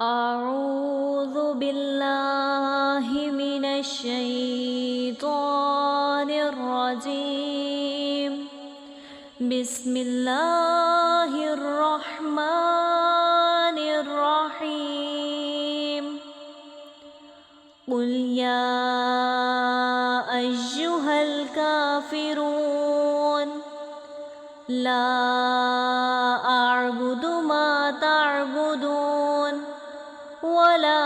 أعوذ بالله من الشيطان الرجيم. بسم الله الرحمن الرحيم. قل يا أيها الكافرون لا أعبد ما تعبدون ولا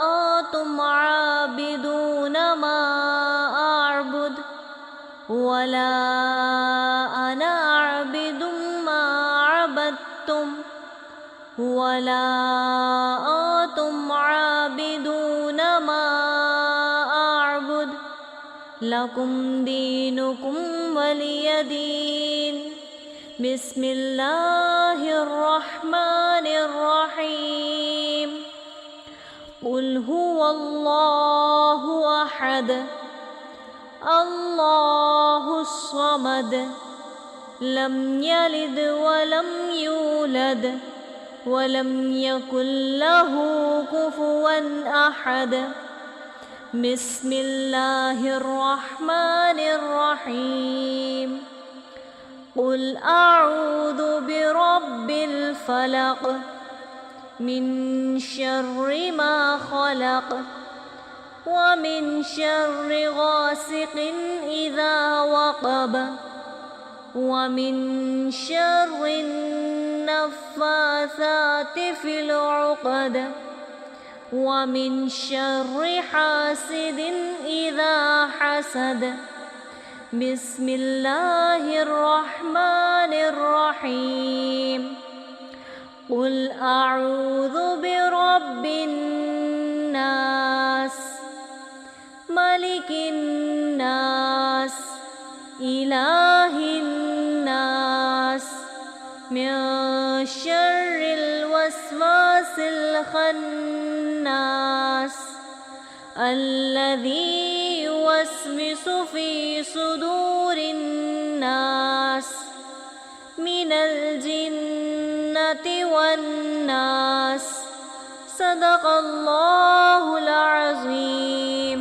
أنتم عابدون ما أعبد ولا أنا أعبد ما عبدتم ولا أنتم عابدون ما أعبد لكم دينكم ولي دين. بسم الله الرحمن الرحيم. قل هو الله أحد الله الصمد لم يلد ولم يولد ولم يكن له كفوا أحد. بسم الله الرحمن الرحيم. قل أعوذ برب الفلق من شر ما خلق ومن شر غاسق إذا وقب ومن شر النفاثات في العقد ومن شر حاسد إذا حسد. بسم الله الرحمن الرحيم. قل أعوذ برب الناس ملك الناس إله الناس من شر الوسواس الخناس الذي يوسوس في صدور الناس من الجنة والناس. صدق الله العظيم.